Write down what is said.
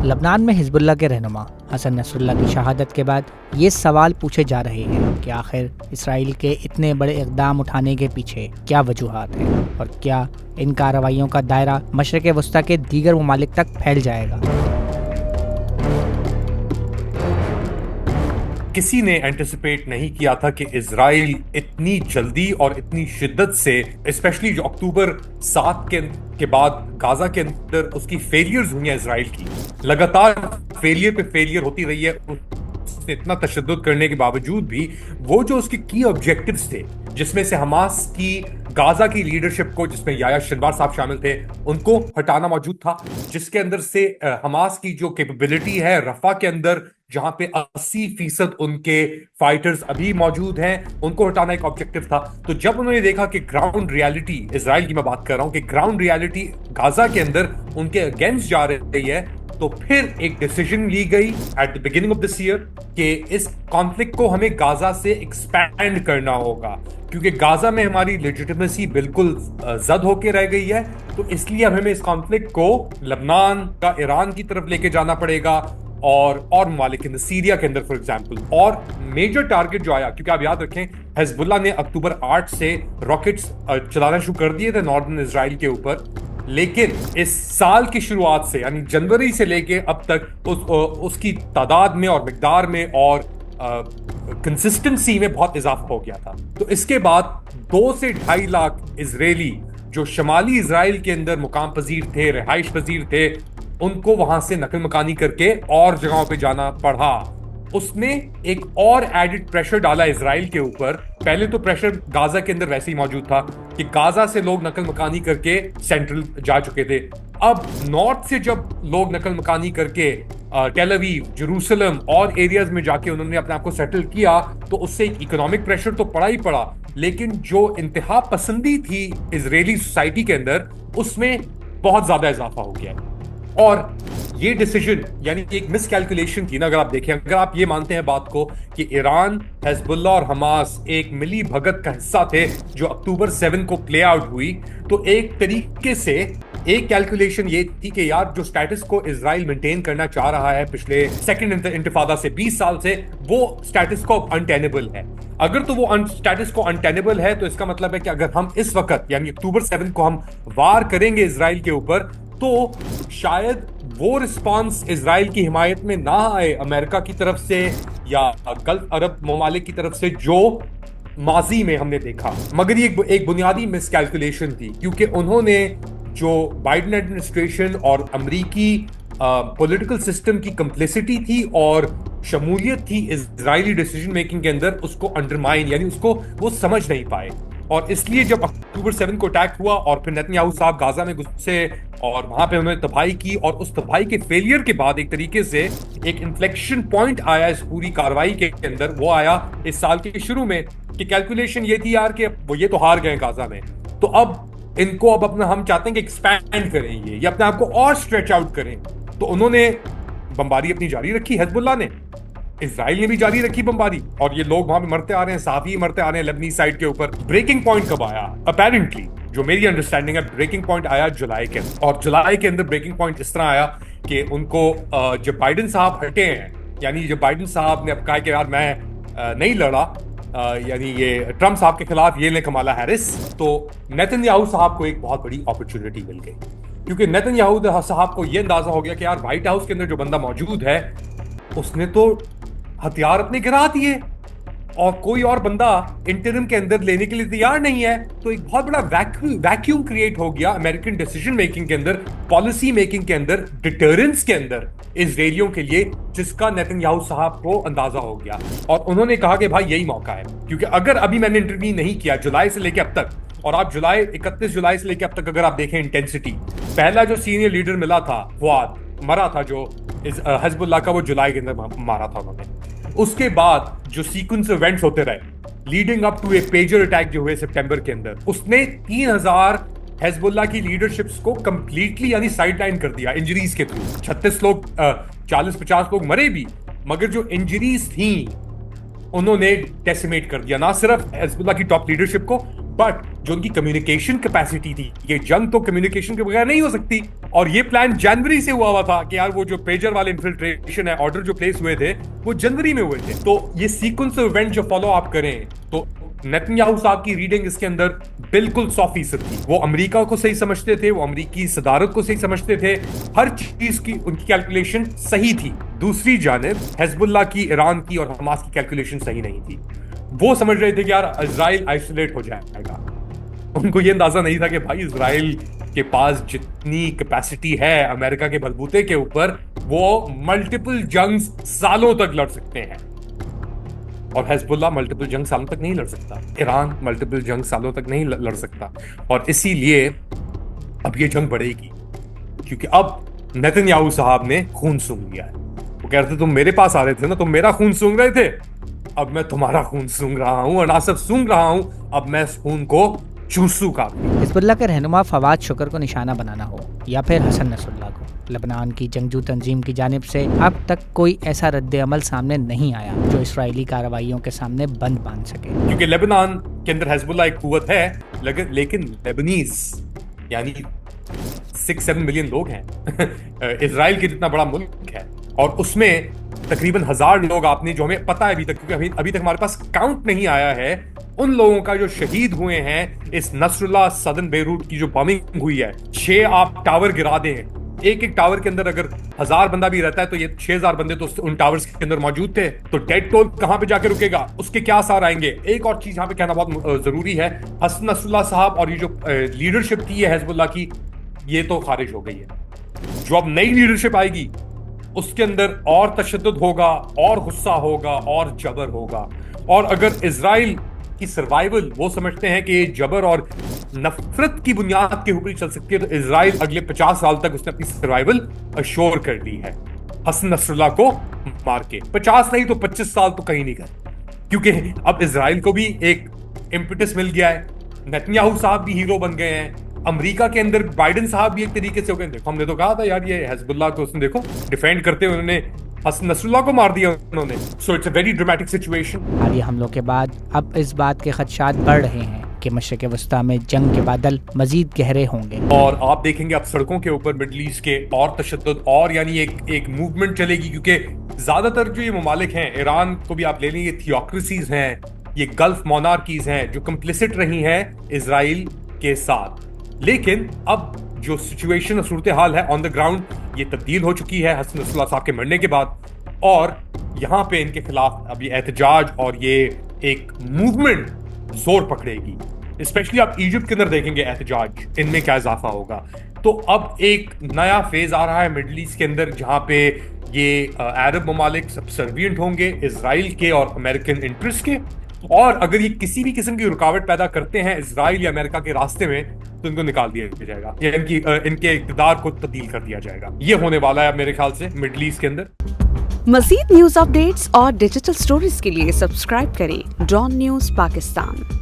लबनान में हिजबुल्लाह के रहनुमा हसन नसरुल्लाह की शहादत के बाद ये सवाल पूछे जा रहे हैं कि आखिर इसराइल के इतने बड़े इक़दाम उठाने के पीछे क्या वजूहात हैं और क्या इन कार्रवाइयों का दायरा मशरिक़ वस्ता के दीगर ममालिक तक फैल जाएगा। किसी ने एंटिसिपेट नहीं किया था कि इजराइल इतनी जल्दी और इतनी शिद्दत से, स्पेशली जो अक्टूबर 7 के बाद गाजा के अंदर उसकी फेलियर्स हुई हैं, इजराइल की लगातार फेलियर पे फेलियर होती रही है। उसने इतना तशद्दुद करने के बावजूद भी वो जो उसके की ऑब्जेक्टिव्स थे, जिसमें से हमास की गाजा की लीडरशिप को, जिसमें याया सिनवार साहब शामिल थे, उनको हटाना मौजूद था। जिसके अंदर से हमास की जो कैपेबिलिटी है रफा के अंदर, जहां पे 80% उनके फाइटर्स अभी मौजूद हैं, उनको हटाना एक ऑब्जेक्टिव था। तो जब उन्होंने देखा कि ग्राउंड रियलिटी, इजराइल की मैं बात कर रहा हूं, कि ग्राउंड रियलिटी गाजा के अंदर उनके अगेंस्ट जा रही है, तो फिर एक डिसीजन ली गई at the beginning of this year कि इस कॉन्फ्लिक्ट को हमें गाजा से एक्सपैंड करना होगा, क्योंकि गाजा में हमारी लेजिटिमेसी बिल्कुल जद होके रह गई है। तो इसलिए हमें इस कॉन्फ्लिक्ट को लबनान का ईरान की तरफ लेके जाना पड़ेगा और ममालिक इन सीरिया के अंदर फॉर एग्जांपल। और मेजर टारगेट जो आया, क्योंकि आप याद रखें हिजबुल्लाह ने अक्टूबर 8 से रॉकेट्स चलाना शुरू कर दिए थे नॉर्दर्न इजराइल के ऊपर, लेकिन इस साल की शुरुआत से यानी जनवरी से लेके अब तक उसकी तादाद में और मिकदार में और कंसिस्टेंसी में बहुत इजाफा हो गया था। तो इसके बाद 2 से 2.5 लाख इजरायली जो शमाली इजराइल के अंदर मुकाम पजीर थे, रिहाइश पजीर थे, उनको वहां से नकल मकानी करके और जगहों पे जाना पड़ा। उसने एक और एडिड प्रेशर डाला इजराइल के ऊपर। पहले तो प्रेशर गाजा के अंदर वैसे ही मौजूद था कि गाजा से लोग नकल मकानी करके सेंट्रल जा चुके थे। अब नॉर्थ से जब लोग नकल मकानी करके टेल अवीव, जेरूसलम और एरियाज में जाके उन्होंने अपने आप को सेटल किया, तो उससे एक इकोनॉमिक प्रेशर तो पड़ा ही पड़ा, लेकिन जो इंतहा पसंदी थी इजरायली सोसाइटी के अंदर, उसमें बहुत ज्यादा इजाफा हो गया है। और ये डिसीजन यानी कि एक मिसकैलकुलेशन थी ना, अगर आप देखें, अगर आप ये मानते हैं बात को कि ईरान, हिजबुल्लाह और हमास एक मिली भगत का हिस्सा थे जो अक्टूबर 7 को प्ले आउट हुई, तो एक तरीके से एक कैलकुलेशन ये थी कि यार जो स्टेटस को इजराइल मेंटेन करना चाह रहा है पिछले सेकंड इंतिफादा से 20 साल से, वो स्टेटस को अनटेनेबल है। अगर तो वो स्टेटस को अनटेनेबल है, तो इसका मतलब है कि अगर हम इस वक्त यानी अक्टूबर 7 को हम वार करेंगे इजराइल के ऊपर, तो शायद वो रिस्पांस इजराइल की हिमायत में ना आए अमेरिका की तरफ से या गल्फ अरब ममालिक की तरफ से, जो माजी में हमने देखा। मगर ये एक बुनियादी मिसकैलकुलेशन थी, क्योंकि उन्होंने जो बाइडेन एडमिनिस्ट्रेशन और अमेरिकी पॉलिटिकल सिस्टम की कंप्लिसिटी थी और शमूलियत थी इजरायली डिसीजन मेकिंग के अंदर, उसको अंडरमाइन यानी उसको वो समझ नहीं पाए। और इसलिए जब अक्टूबर 7 को अटैक हुआ और फिर नेतन्याहू साहब गाजा में घुसे और वहां पे उन्होंने तबाही की, और उस तबाही के फेलियर के बाद एक तरीके से एक इन्फ्लेक्शन पॉइंट आया इस पूरी कार्रवाई के अंदर। वो आया इस साल के शुरू में कि कैलकुलेशन ये थी यार कि वो ये तो हार गए गाजा में, तो अब इनको अब अपना हम चाहते हैं कि एक्सपैंड करें, ये अपने आप को और स्ट्रेच आउट करें। तो उन्होंने बमबारी अपनी जारी रखी, हिजबुल्लाह ने, इजराइल ने भी जारी रखी बमबारी, और ये लोग वहां पे मरते आ रहे हैं, साफी मरते आ रहे हैं लेबनी साइड के ऊपर। ब्रेकिंग पॉइंट कब आया? अपेरेंटली जो मेरी अंडरस्टैंडिंग है, ब्रेकिंग पॉइंट आया जुलाई के अंदर। और जुलाई के अंदर ब्रेकिंग पॉइंट इस तरह आया कि उनको जब बाइडेन साहब हटे हैं, यानी जब बाइडेन साहब ने अब कहा कि यार मैं नहीं लड़ा, यानी ये ट्रम्प साहब के खिलाफ ये ले कमाला हैरिस, तो नेतन्याहू साहब को एक बहुत बड़ी अपॉर्चुनिटी मिल गई, क्योंकि नेतन्याहू साहब को ये अंदाजा हो गया कि यार व्हाइट हाउस के अंदर जो बंदा मौजूद है उसने तो हथियार अपने गिरा दिए और कोई और बंदा इंटरिम के अंदर लेने के लिए तैयार नहीं है। तो एक बहुत बड़ा वैक्यूम क्रिएट हो गया अमेरिकन डिसीजन मेकिंग के अंदर, पॉलिसी मेकिंग के अंदर, डिटरेंस के अंदर इजरायलियों के लिए, जिसका नेतन्याहू साहब को अंदाजा हो गया। और उन्होंने कहा कि भाई यही मौका है, क्योंकि अगर अभी मैंने इंटरव्यू नहीं किया जुलाई से लेकर अब तक, और आप 31 जुलाई से लेकर अब तक अगर आप देखें इंटेंसिटी, पहला जो सीनियर लीडर मिला था फुआद मरा था, जो हिजबुल्लाह का, वो जुलाई के अंदर मारा था उन्होंने। उसके बाद जो सीक्वेंस इवेंट्स होते रहे leading up to a pager attack जो हुए सितंबर के अंदर, उसने 3000 हिजबुल्लाह की लीडरशिप्स को कंप्लीटली यानी साइडलाइन कर दिया इंजरीज के थ्रू। 36 लोग 40-50 लोग मरे भी, मगर जो इंजरीज थी उन्होंने डेसिमेट कर दिया, ना सिर्फ हिजबुल्लाह की टॉप लीडरशिप को, बट जो उनकी कम्युनिकेशन कैपेसिटी थी, ये जंग तो कम्युनिकेशन के बगैर नहीं हो सकती, और ये प्लान जनवरी से हुआ था कि यार वो जो पेजर वाले इन्फिल्ट्रेशन है, ऑर्डर जो प्लेस हुए थे वो जनवरी में हुए थे। तो ये सीक्वेंस ऑफ इवेंट जो फॉलो आप करें तो नेतन्याहू साहब की रीडिंग इसके अंदर बिल्कुल 100% थी। वो अमेरिका को सही समझते थे, वो अमेरिकी सदारत को सही समझते थे, हर चीज की उनकी कैलकुलेशन सही थी। दूसरी जानिब हिजबुल्लाह की, ईरान की और हमास की कैलकुलेशन सही नहीं थी। वो समझ रहे थे कि यार इजराइल आइसोलेट हो जाएगा। उनको ये अंदाजा नहीं था कि भाई इजराइल के पास जितनी कैपेसिटी है अमेरिका के बलबूते के ऊपर, वो मल्टीपल जंग्स सालों तक लड़ सकते हैं। और हिजबुल्लाह मल्टीपल जंग सालों तक नहीं लड़ सकता, ईरान मल्टीपल जंग सालों तक नहीं लड़ सकता। और इसीलिए अब ये जंग बढ़ेगी, क्योंकि अब नेतन्याहू साहब ने खून सूंघ लिया है। वो कह रहे थे तुम मेरे पास आ रहे थे ना, तुम मेरा खून सूंघ रहे थे, अब मैं तुम्हारा खून सूंघ रहा हूं, और ना सिर्फ सूंघ रहा हूं, अब मैं इस खून को चूसू का। हिजबुल्लाह के रहनुमा फवाद शुक्र को निशाना बनाना हो या फिर हसन नसरुल्लाह को, लेबनान की जंगजू तंजीम की जानिब से अब तक कोई ऐसा रद्द अमल सामने नहीं आया जो इसराइली कार्रवाइयों के सामने बंद बांध सके। क्योंकि लेबनान के अंदर हिजबुल्लाह एक कुव्वत है, लेकिन लेबनीज यानी 6-7 मिलियन लोग हैं इसराइल के जितना बड़ा मुल्क है, और उसमें तकरीबन 1000 लोग आपने, जो हमें पता है अभी तक, क्योंकि अभी तक हमारे पास काउंट नहीं आया है उन लोगों का जो शहीद हुए हैं इस नसरुल्लाह सदर्न बेरूट की जो बॉम्बिंग हुई है। 6 आप टावर गिरा दे हैं, एक एक टावर के अंदर अगर 1000 बंदा भी रहता है तो ये 6000 बंदे तो उन टावर्स के अंदर मौजूद थे। तो डेड टोल कहां पे जाके रुकेगा, उसके क्या असर आएंगे। एक और चीज यहां पे कहना बहुत जरूरी है, हसन नसरुल्लाह साहब और ये जो लीडरशिप थी है हिजबुल्लाह की, ये तो खारिज हो गई है। जो अब नई लीडरशिप आएगी उसके अंदर और तशद्दुद होगा, और गुस्सा होगा, और जबर होगा। और अगर इजराइल की सर्वाइवल वो समझते हैं कि जबर और नफरत की बुनियाद के ऊपर ही चल सकती है, तो इजराइल अगले 50 साल तक उसने अपनी सर्वाइवल अश्योर कर ली है हसन नसरुल्लाह को मार के। 50 नहीं तो 25 साल तो कहीं नहीं गए, क्योंकि अब इजराइल को भी एक इम्पेटस मिल गया है, नेतन्याहू साहब भी हीरो बन गए हैं, अमेरिका के अंदर बाइडेन साहब भी एक तरीके से हो गए। देखो हमने तो कहा था यार ये हिजबुल्लाह को उसने देखो डिफेंड करते हुए उन्होंने हसन नसरुल्लाह को मार दिया उन्होंने। So it's a very dramatic situation. हालिय हमलों के बाद अब इस बात के खदशात बढ़ रहे हैं कि मशरिक़ वस्ता में जंग के बादल मजीद गहरे होंगे, और आप देखेंगे अब सड़कों के ऊपर मिडल ईस्ट के और तशद्दुद, और यानी एक मूवमेंट चलेगी, क्योंकि ज्यादातर जो ये ममालिक हैं, ईरान को भी आप ले लें, ये थियोक्रेसीज हैं, ये गल्फ मोनार्कीज हैं जो कंप्लिसिट रही हैं इजराइल के साथ। लेकिन अब जो सिचुएशन और सूरत हाल है ऑन द ग्राउंड, ये तब्दील हो चुकी है हसन नसरुल्लाह साहब के मरने के बाद, और यहाँ पे इनके खिलाफ अब ये एहतजाज और ये एक मूवमेंट जोर पकड़ेगी। स्पेशली आप इजिप्ट के अंदर देखेंगे एहतजाज, इनमें क्या इजाफा होगा। तो अब एक नया फेज आ रहा है मिडल ईस्ट के अंदर, जहां पे ये अरब ममालिक सबसर्विएंट होंगे इजराइल के और अमेरिकन इंटरेस्ट के, और अगर ये किसी भी किस्म की रुकावट पैदा करते हैं इजराइल या अमेरिका के रास्ते में, तो इनको निकाल दिया जाएगा या इनके इक़्तिदार को तब्दील कर दिया जाएगा। ये होने वाला है मेरे ख्याल से मिडल ईस्ट के अंदर। मज़ीद न्यूज़ अपडेट्स और डिजिटल स्टोरीज के लिए सब्सक्राइब करें डॉन न्यूज़ पाकिस्तान।